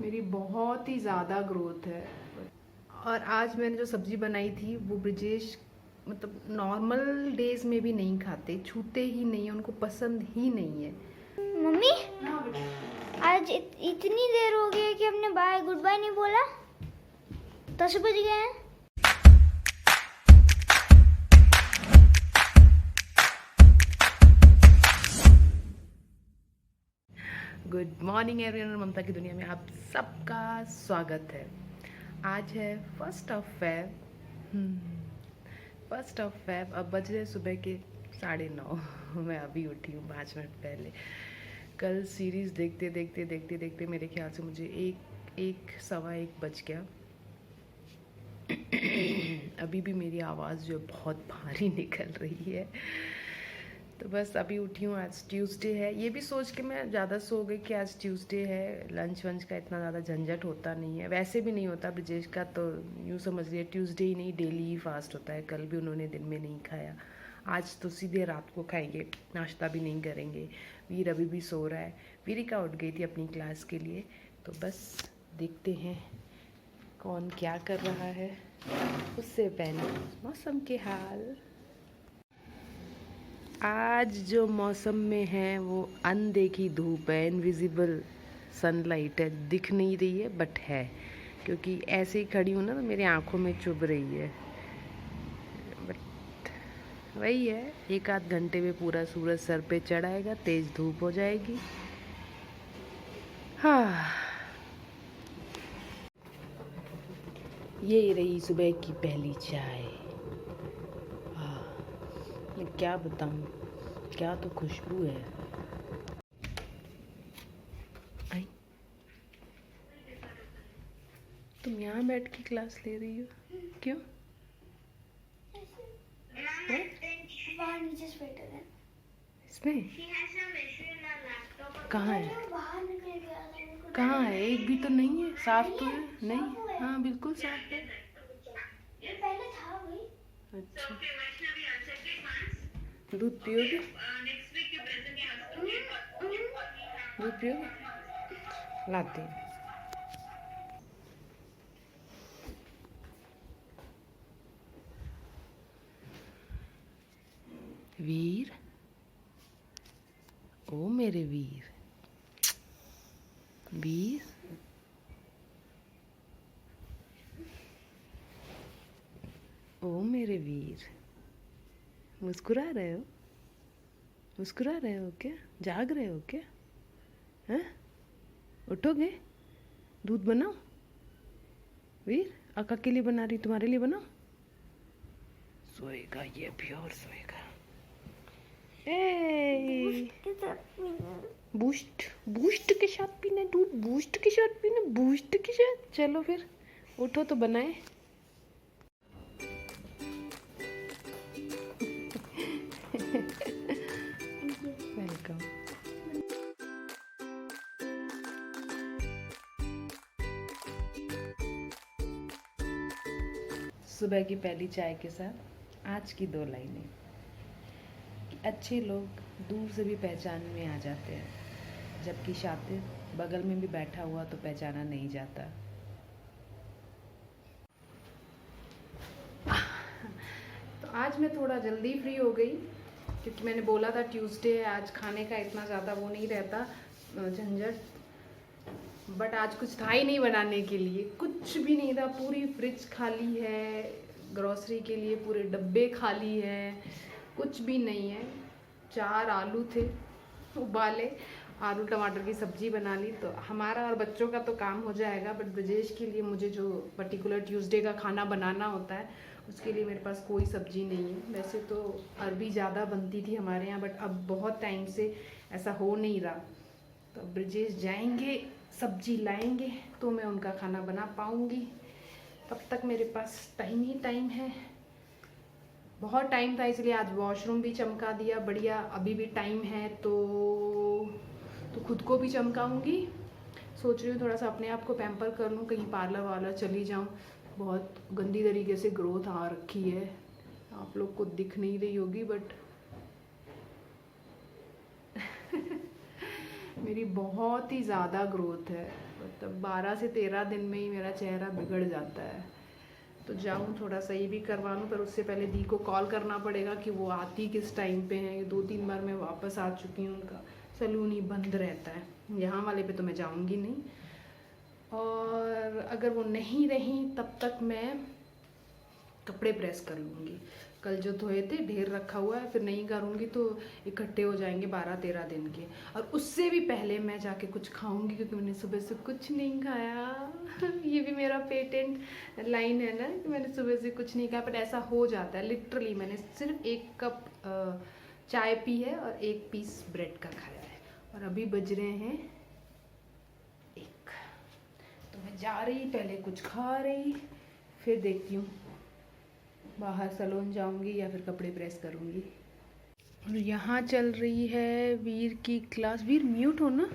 मेरी बहुत ही ज़्यादा ग्रोथ है। और आज मैंने जो सब्ज़ी बनाई थी वो ब्रिजेश मतलब नॉर्मल डेज में भी नहीं खाते, छूते ही नहीं, उनको पसंद ही नहीं है। मम्मी आज इतनी देर हो गई है कि हमने बाय गुड बाय नहीं बोला। 10 बज गए हैं। गुड मॉर्निंग एवरीवन, ममता की दुनिया में आप सबका स्वागत है। आज है 1st ऑफ फेब। अब बज रहे सुबह के 9:30। मैं अभी उठी हूँ 5 मिनट पहले। कल सीरीज़ देखते मेरे ख्याल से मुझे सवा एक बज गया। अभी भी मेरी आवाज़ जो बहुत भारी निकल रही है। तो बस अभी उठी हूँ। आज ट्यूसडे है, ये भी सोच के मैं ज़्यादा सो गई कि आज ट्यूसडे है, लंच वंच का इतना ज़्यादा झंझट होता नहीं है। वैसे भी नहीं होता ब्रिजेश का, तो यूँ समझ लिया ट्यूसडे ही नहीं डेली ही फास्ट होता है। कल भी उन्होंने दिन में नहीं खाया, आज तो सीधे रात को खाएंगे, नाश्ता भी नहीं करेंगे। वीर अभी भी सो रहा है। वीरिका उठ गई थी अपनी क्लास के लिए। तो बस देखते हैं कौन क्या कर रहा है। उससे पहले मौसम के हाल। आज जो मौसम में है वो अनदेखी धूप है, इनविजिबल सनलाइट है, दिख नहीं रही है बट है, क्योंकि ऐसे ही खड़ी हूँ ना तो मेरी आंखों में चुभ रही है। बट वही है, 1 आध घंटे में पूरा सूरज सर पे चढ़ आएगा, तेज धूप हो जाएगी। हाँ, ये रही सुबह की पहली चाय। मैं क्या बताऊँ, क्या तो खुशबू है। आई, तुम यहाँ बैठ के क्लास ले रही हो क्यों? इसमें कहाँ है? कहाँ है? एक भी तो नहीं है। साफ तो है? नहीं, हाँ बिल्कुल साफ है। अच्छा, दूध पियोगे? दूध पियोगे? लाते हैं। वीर, ओ मेरे वीर, वीर, ओ मेरे वीर, मुस्कुरा रहे हो? मुस्कुरा रहे हो क्या? जाग रहे हो क्या? हैं? उठोगे? दूध बनाओ? वीर, अक्का के लिए बना रही, तुम्हारे लिए बनाओ? सोएगा ये भी और सोएगा। बूस्ट के साथ पीना दूध, बूस्ट के साथ पीना, बूस्ट के साथ। चलो फिर उठो तो बनाए। वेलकम। सुबह की पहली चाय के साथ आज की 2 लाइनें। अच्छे लोग दूर से भी पहचान में आ जाते हैं, जबकि शातिर बगल में भी बैठा हुआ तो पहचाना नहीं जाता। तो आज मैं थोड़ा जल्दी फ्री हो गई, क्योंकि मैंने बोला था ट्यूसडे है, आज खाने का इतना ज़्यादा वो नहीं रहता झंझट। बट आज कुछ था ही नहीं बनाने के लिए, कुछ भी नहीं था। पूरी फ्रिज खाली है, ग्रोसरी के लिए पूरे डब्बे खाली हैं, कुछ भी नहीं है। 4 आलू थे, उबाले, आलू टमाटर की सब्जी बना ली, तो हमारा और बच्चों का तो काम हो जाएगा। बट ब्रजेश के लिए मुझे जो पर्टिकुलर ट्यूसडे का खाना बनाना होता है, उसके लिए मेरे पास कोई सब्जी नहीं है। वैसे तो अरबी ज़्यादा बनती थी हमारे यहाँ, बट अब बहुत टाइम से ऐसा हो नहीं रहा। तो अब ब्रजेश जाएंगे, सब्जी लाएंगे, तो मैं उनका खाना बना पाऊँगी। तब तक मेरे पास टाइम ही टाइम है। बहुत टाइम था, इसलिए आज वॉशरूम भी चमका दिया बढ़िया। अभी भी टाइम है तो खुद को भी चमकाऊंगी। सोच रही हूँ थोड़ा सा अपने आप को पैम्पर कर लूँ, कहीं पार्लर वार्लर चली जाऊँ। बहुत गंदी तरीके से ग्रोथ आ रखी है, आप लोग को दिख नहीं रही होगी, बट मेरी बहुत ही ज़्यादा ग्रोथ है। मतलब 12 से 13 दिन में ही मेरा चेहरा बिगड़ जाता है। तो जाऊँ थोड़ा सही भी करवा लूँ, पर उससे पहले दी को कॉल करना पड़ेगा कि वो आती किस टाइम पे हैं। 2-3 बार मैं वापस आ चुकी हूँ, उनका सैलून ही बंद रहता है। यहाँ वाले पे तो मैं जाऊँगी नहीं, और अगर वो नहीं रही तब तक मैं कपड़े प्रेस कर लूँगी। कल जो धोए थे ढेर रखा हुआ है, फिर नहीं करूँगी तो इकट्ठे हो जाएंगे 12-13 दिन के। और उससे भी पहले मैं जाके कुछ खाऊँगी, क्योंकि मैंने सुबह से कुछ नहीं खाया। ये भी मेरा पेटेंट लाइन है ना कि मैंने सुबह से कुछ नहीं खाया, पर ऐसा हो जाता है। लिटरली मैंने सिर्फ 1 कप चाय पी है और 1 पीस ब्रेड का खाया है, और अभी बज रहे हैं 1। तो मैं जा रही, पहले कुछ खा रही, फिर देखती हूँ बाहर सैलून जाऊंगी या फिर कपड़े प्रेस करूंगी। और यहाँ चल रही है वीर की क्लास। वीर म्यूट हो ना।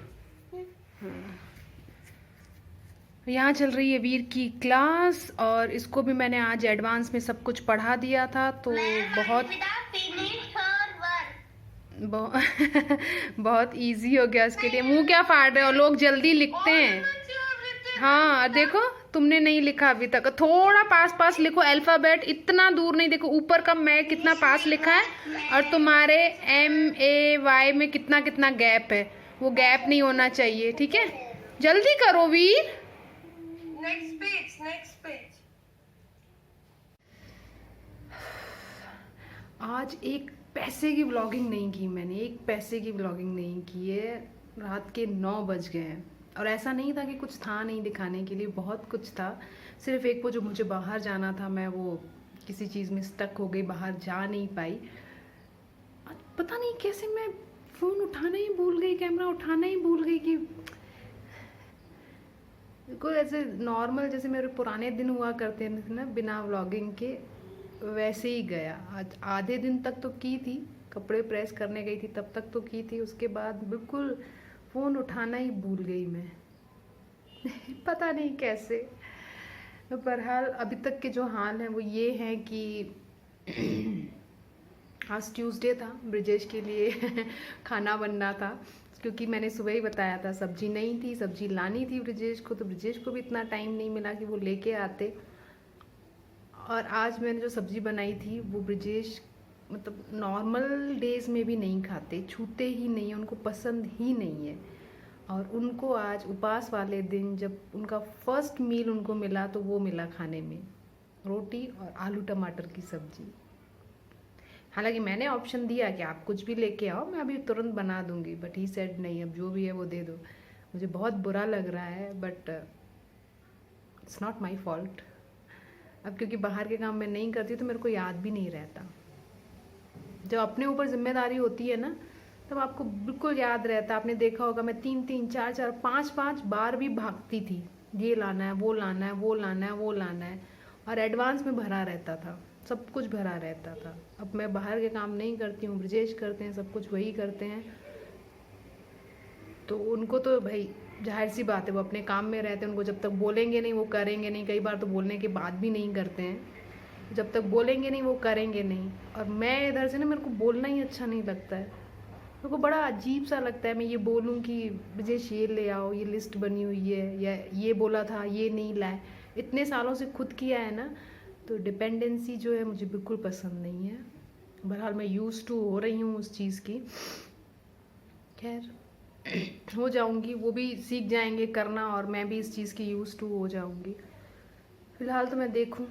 हाँ, यहाँ चल रही है वीर की क्लास, और इसको भी मैंने आज एडवांस में सब कुछ पढ़ा दिया था, तो बहुत इजी हो गया उसके लिए। मुंह क्या फाड़ रहे हो, लोग जल्दी लिखते हैं। हाँ देखो, तुमने नहीं लिखा अभी तक, थोड़ा पास पास लिखो। अल्फाबेट इतना दूर नहीं, देखो ऊपर का मैं कितना पास लिखा है, और तुम्हारे MAY में कितना कितना गैप है, वो गैप नहीं होना चाहिए, ठीक है। जल्दी करो वीर। Next page. आज 1 पैसे की व्लॉगिंग नहीं की मैंने, 1 पैसे की व्लॉगिंग नहीं की है। रात के 9 बज गए हैं, और ऐसा नहीं था कि कुछ था नहीं दिखाने के लिए, बहुत कुछ था। सिर्फ एक वो जो मुझे बाहर जाना था, मैं वो किसी चीज़ में स्टक हो गई, बाहर जा नहीं पाई। पता नहीं कैसे मैं फ़ोन उठाना ही भूल गई, कैमरा उठाना ही भूल गई, कि कोई ऐसे नॉर्मल जैसे मेरे पुराने दिन हुआ करते थे ना बिना व्लॉगिंग के, वैसे ही गया। आज आधे दिन तक तो की थी, कपड़े प्रेस करने गई थी तब तक तो की थी, उसके बाद बिल्कुल फ़ोन उठाना ही भूल गई मैं। पता नहीं कैसे। बहरहाल अभी तक के जो हाल हैं वो ये हैं कि आज ट्यूसडे था, ब्रिजेश के लिए खाना बनना था, क्योंकि मैंने सुबह ही बताया था सब्जी नहीं थी, सब्जी लानी थी ब्रिजेश को, तो ब्रिजेश को भी इतना टाइम नहीं मिला कि वो लेके आते। और आज मैंने जो सब्जी बनाई थी वो ब्रिजेश मतलब नॉर्मल डेज में भी नहीं खाते, छूते ही नहीं है, उनको पसंद ही नहीं है। और उनको आज उपवास वाले दिन जब उनका फर्स्ट मील उनको मिला, तो वो मिला खाने में रोटी और आलू टमाटर की सब्जी। हालांकि मैंने ऑप्शन दिया कि आप कुछ भी लेके आओ, मैं अभी तुरंत बना दूंगी, बट ही सेड नहीं, अब जो भी है वो दे दो। मुझे बहुत बुरा लग रहा है, but it's not my fault. अब क्योंकि बाहर के काम मैं नहीं करती तो मेरे को याद भी नहीं रहता। जब अपने ऊपर जिम्मेदारी होती है ना, तब आपको बिल्कुल याद रहता है। आपने देखा होगा मैं 3-3, 4-4, 5-5 बार भी भागती थी, ये लाना है, वो लाना है, वो लाना है, वो लाना है, और एडवांस में भरा रहता था, सब कुछ भरा रहता था। अब मैं बाहर के काम नहीं करती हूँ, ब्रिजेश करते हैं, सब कुछ वही करते हैं, तो उनको तो भाई जाहिर सी बात है वो अपने काम में रहते हैं, उनको जब तक बोलेंगे नहीं वो करेंगे नहीं। कई बार तो बोलने के बाद भी नहीं करते हैं, जब तक बोलेंगे नहीं वो करेंगे नहीं। और मैं इधर से ना, मेरे को बोलना ही अच्छा नहीं लगता है, मेरे को बड़ा अजीब सा लगता है मैं ये बोलूँ कि ब्रिजेश ये ले आओ, ये लिस्ट बनी हुई है, या ये बोला था ये नहीं लाए। इतने सालों से खुद किया है ना, तो डिपेंडेंसी जो है मुझे बिल्कुल पसंद नहीं है। बहरहाल मैं यूज़ टू हो रही हूँ उस चीज़ की, खैर हो जाऊंगी, वो भी सीख जाएंगे करना, और मैं भी इस चीज़ की यूज़ टू हो जाऊंगी। फिलहाल तो मैं देखूं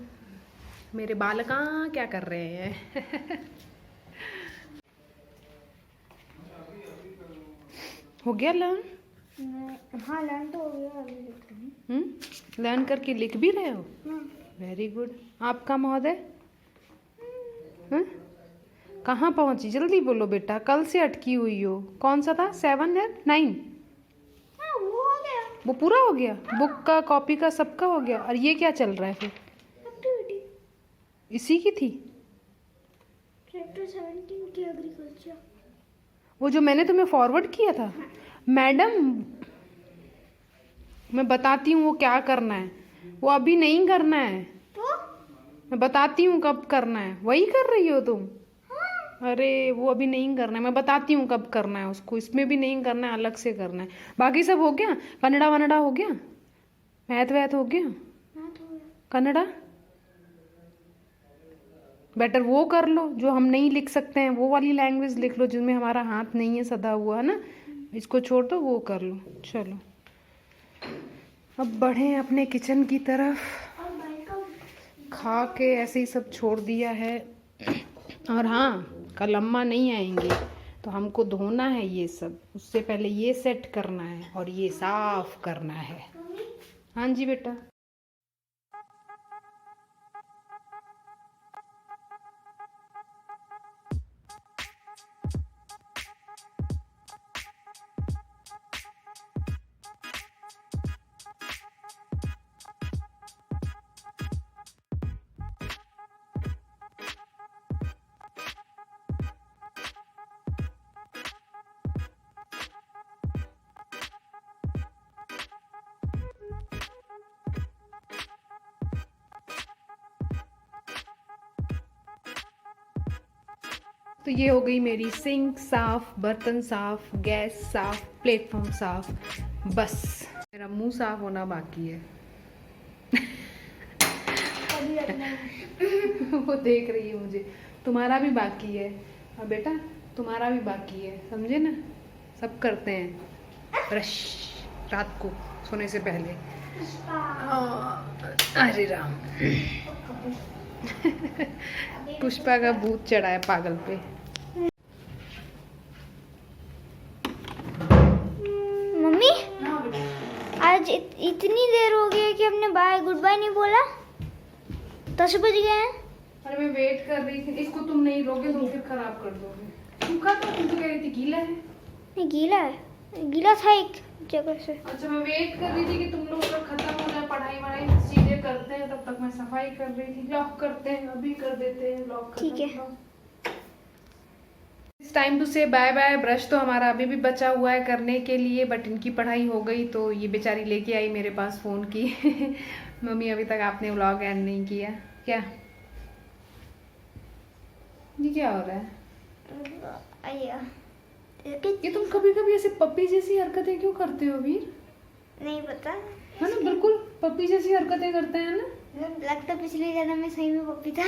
मेरे बालका क्या कर रहे हैं। हो गया लर्न? हाँ लर्न तो हो गया, अभी लिख रही हूँ। लर्न करके लिख भी रहे हो? Very good. आपका महोदय कहाँ पहुंची? जल्दी बोलो बेटा, कल से अटकी हुई हो। कौन सा था? 7 है 9? हाँ वो हो गया, वो पूरा हो गया, बुक का कॉपी का सबका हो गया। और ये क्या चल रहा है फिर? एक्टिविटी इसी की थी चैप्टर 17 की एग्रीकल्चर, वो जो मैंने तुम्हें फॉरवर्ड किया था। मैडम मैं बताती हूँ वो क्या करना है, वो अभी नहीं करना है, तो मैं बताती हूँ कब करना है। वही कर रही हो तुम? अरे वो अभी नहीं करना है, मैं बताती हूँ कब करना है उसको। इसमें भी नहीं करना है, अलग से करना है। बाकी सब हो गया, कन्नड़ा वन्नड़ा हो गया? मैथ वैथ हो गया? हाँ तो कन्नड़ा बेटर वो कर लो जो हम नहीं लिख सकते हैं, वो वाली लैंग्वेज लिख लो जिसमें हमारा हाथ नहीं है सदा हुआ, है ना। इसको छोड़ दो, वो कर लो। चलो अब बढ़ें अपने किचन की तरफ। और भाई का खा के ऐसे ही सब छोड़ दिया है। और हाँ, कल अम्मा नहीं आएंगी तो हमको धोना है ये सब, उससे पहले ये सेट करना है और ये साफ करना है। हाँ जी बेटा। तो ये हो गई मेरी सिंक साफ, बर्तन साफ, गैस साफ, प्लेटफॉर्म साफ। बस मेरा मुंह साफ होना बाकी है। कभी रखना है। वो देख रही है मुझे। तुम्हारा भी बाकी है। और बेटा तुम्हारा भी बाकी है, समझे ना। सब करते हैं ब्रश रात को सोने से पहले। अरे राम। पुष्पा का भूत चढ़ा है पागल पे। मम्मी आज इतनी देर हो गई है कि हमने बाय गुड बाय नहीं बोला। 10 बज गए हैं। अरे मैं वेट कर रही थी। इसको तुम नहीं लोगे तो फिर खराब कर दोगे। सूखा तो तुम तो कह रही थी गीला है। नहीं गीला है, गीला था एक जगह से। अच्छा मैं वेट कर रही थी कि तुम लोग का खत्म हो जाए, पढ़ाई वढ़ाई चीजें करते हैं, तब तक मैं सफाई कर रही थी। लॉक करते हैं, अभी कर देते हैं लॉक। ठीक है। इट्स टाइम टू से बाय बाय। ब्रश तो हमारा अभी भी बचा हुआ है करने के लिए, बट इनकी पढ़ाई हो गई तो ये बेचारी लेके आई मेरे पास फोन की। मम्मी अभी तक आपने व्लॉग एंड नहीं किया क्या? ये क्या हो रहा है? ये तुम कभी कभी ऐसे पप्पी जैसी हरकतें क्यों करते हो वीर? नहीं पता है ना, बिल्कुल पप्पी जैसी हरकतें करते हैं ना। लगता पिछले जन्म में सही में पप्पी था।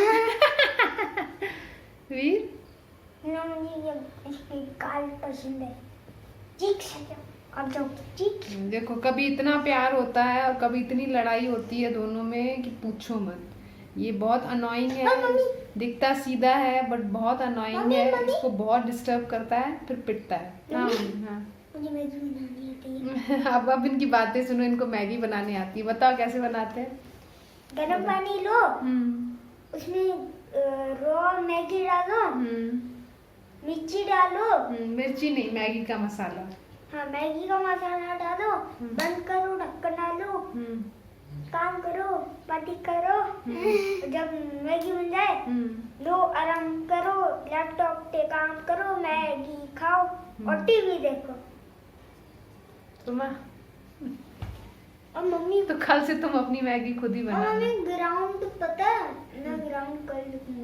वीर मुझे ये इसकी गाल पसंद है। चीक से अब जाओ चीक। देखो कभी इतना प्यार होता है और कभी इतनी लड़ाई होती है दोनों में कि पूछो मत। ये बहुत अनोइंग है। दिखता सीधा है बट बहुत अनोइंग है। इसको बहुत डिस्टर्ब करता है फिर पिटता है। हाँ हाँ। मुझे मैगी बनानी आती है। अब इनकी बातें सुनो। इनको मैगी बनानी आती है। बताओ कैसे बनाते हैं? गरम पानी लो, उसमें रॉ मैगी डालो, मिर्ची डालो। मिर्ची नहीं, मैगी का मसाला। हाँ मैगी का मसाला डालो, बंद करो, ढक्कन डालो, काम करो, पार्टी करो। जब मैगी बन जाए लो, आराम करो, लैपटॉप पे काम करो, मैगी खाओ और टीवी देखो। तुम और मम्मी तो कल से तुम अपनी मैगी खुद ही और बना। मम्मी ग्राउंड पता है ना, ग्राउंड कर लेती।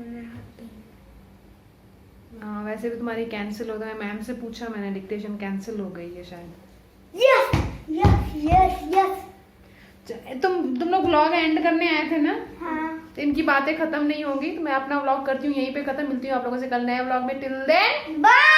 हाँ वैसे भी तुम्हारी कैंसिल हो गया। मैम से पूछा मैंने, डिक्टेशन कैंसिल हो गई है शायद। Yes yes yes yes. तुम लोग व्लॉग एंड करने आए थे ना? हाँ। तो इनकी बातें खत्म नहीं होगी तो मैं अपना व्लॉग करती हूँ यहीं पे खत्म। मिलती हूँ आप लोगों से कल नए व्लॉग में। Till then bye.